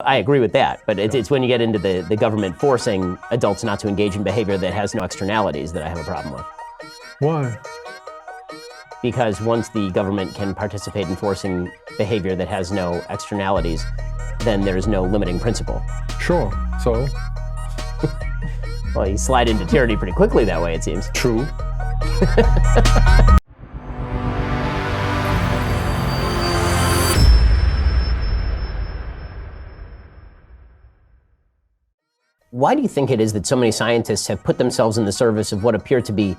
I agree with that, but it's when you get into the government forcing adults not to engage in behavior that has no externalities that I have a problem with. Why? Because once the government can participate in forcing behavior that has no externalities, then there's no limiting principle. Sure, so? Well, you slide into tyranny pretty quickly that way, it seems. True. Why do you think it is that so many scientists have put themselves in the service of what appear to be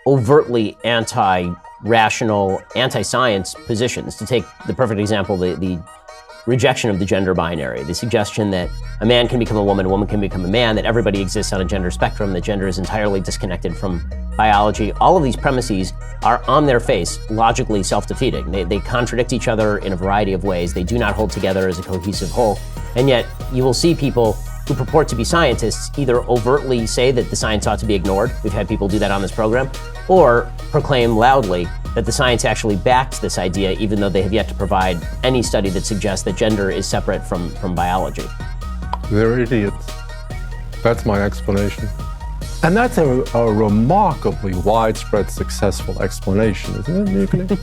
overtly anti-rational, anti-science positions? To take the perfect example, the rejection of the gender binary, the suggestion that a man can become a woman can become a man, that everybody exists on a gender spectrum, that gender is entirely disconnected from biology. All of these premises are on their face logically self-defeating. They contradict each other in a variety of ways. They do not hold together as a cohesive whole. And yet you will see people who purport to be scientists either overtly say that the science ought to be ignored, we've had people do that on this program, or proclaim loudly that the science actually backs this idea, even though they have yet to provide any study that suggests that gender is separate from biology. They're idiots. That's my explanation. And that's a remarkably widespread, successful explanation, isn't it?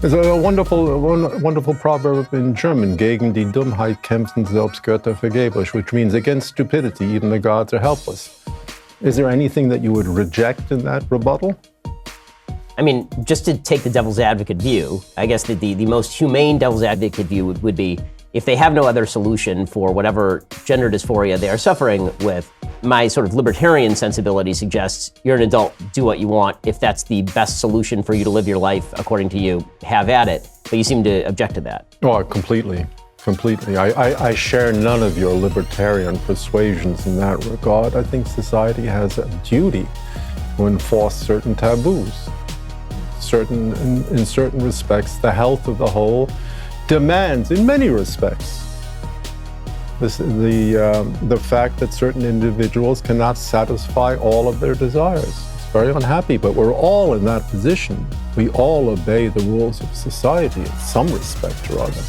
There's a wonderful proverb in German, gegen die Dummheit kämpfen selbst Götter vergeblich, which means against stupidity, even the gods are helpless. Is there anything that you would reject in that rebuttal? I mean, just to take the devil's advocate view, I guess that the most humane devil's advocate view would be, if they have no other solution for whatever gender dysphoria they are suffering with, my sort of libertarian sensibility suggests you're an adult, do what you want. If that's the best solution for you to live your life, according to you, have at it. But you seem to object to that. Oh, completely. I share none of your libertarian persuasions in that regard. I think society has a duty to enforce certain taboos. In certain respects, the health of the whole demands, in many respects, the fact that certain individuals cannot satisfy all of their desires. It's very unhappy, but we're all in that position. We all obey the rules of society in some respect or other.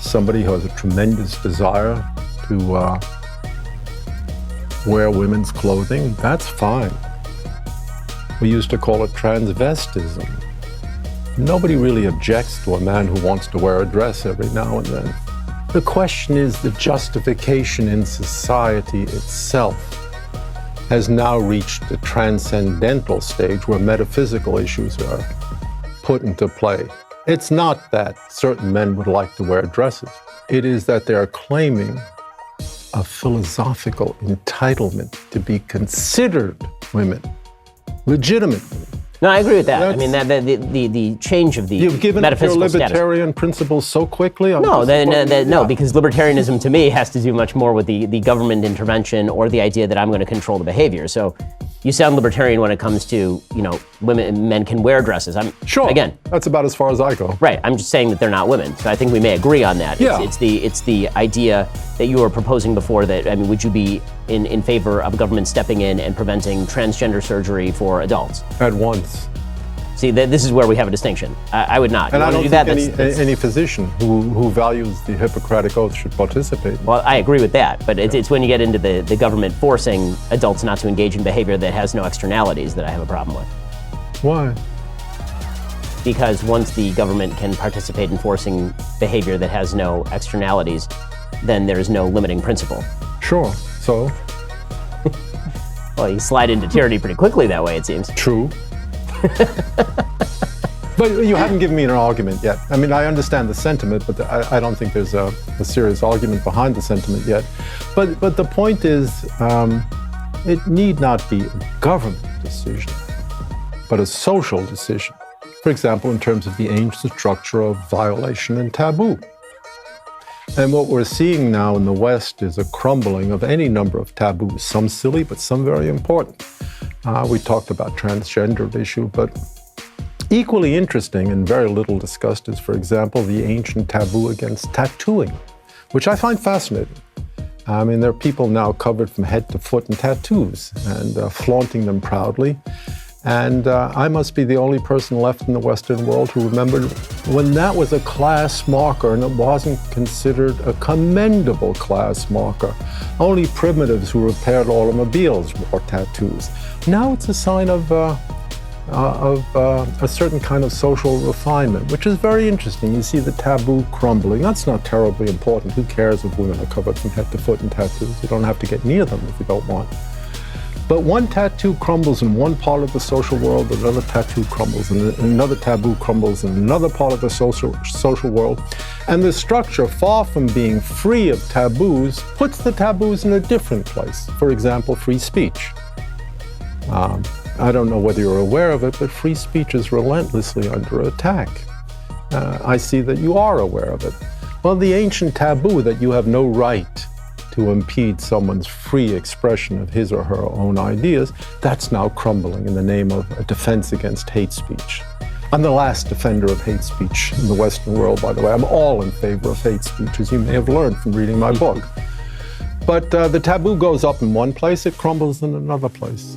Somebody who has a tremendous desire to wear women's clothing, that's fine. We used to call it transvestism. Nobody really objects to a man who wants to wear a dress every now and then. The question is the justification in society itself has now reached a transcendental stage where metaphysical issues are put into play. It's not that certain men would like to wear dresses. It is that they are claiming a philosophical entitlement to be considered women, legitimately. No, I agree with that. I mean, the change of the You've given up your metaphysical libertarian principles so quickly? No, because libertarianism to me has to do much more with the government intervention or the idea that I'm going to control the behavior. So you sound libertarian when it comes to, men can wear dresses. Sure. Again, that's about as far as I go. Right. I'm just saying that they're not women. So I think we may agree on that. Yeah. It's the idea that you were proposing before that, would you be in favor of government stepping in and preventing transgender surgery for adults? At once. See, this is where we have a distinction. I would not. And I don't think any physician who values the Hippocratic Oath should participate. Well, I agree with that, but it's when you get into the government forcing adults not to engage in behavior that has no externalities that I have a problem with. Why? Because once the government can participate in forcing behavior that has no externalities, then there's no limiting principle. Sure, so? Well, you slide into tyranny pretty quickly that way, it seems. True. But you haven't given me an argument yet. I mean, I understand the sentiment, but I don't think there's a serious argument behind the sentiment yet. But the point is, it need not be a government decision, but a social decision. For example, in terms of the ancient structure of violation and taboo. And what we're seeing now in the West is a crumbling of any number of taboos, some silly, but some very important. We talked about transgender issue, but equally interesting and very little discussed is, for example, the ancient taboo against tattooing, which I find fascinating. I mean, there are people now covered from head to foot in tattoos and flaunting them proudly. And I must be the only person left in the Western world who remembered when that was a class marker and it wasn't considered a commendable class marker. Only primitives who repaired automobiles wore tattoos. Now it's a sign of a certain kind of social refinement, which is very interesting. You see the taboo crumbling. That's not terribly important. Who cares if women are covered from head to foot in tattoos? You don't have to get near them if you don't want. But one tattoo crumbles in one part of the social world, another tattoo crumbles, and another taboo crumbles in another part of the social world. And the structure, far from being free of taboos, puts the taboos in a different place. For example, free speech. I don't know whether you're aware of it, but free speech is relentlessly under attack. I see that you are aware of it. Well, the ancient taboo that you have no right to impede someone's free expression of his or her own ideas, that's now crumbling in the name of a defense against hate speech. I'm the last defender of hate speech in the Western world, by the way. I'm all in favor of hate speech, as you may have learned from reading my book. But the taboo goes up in one place, it crumbles in another place.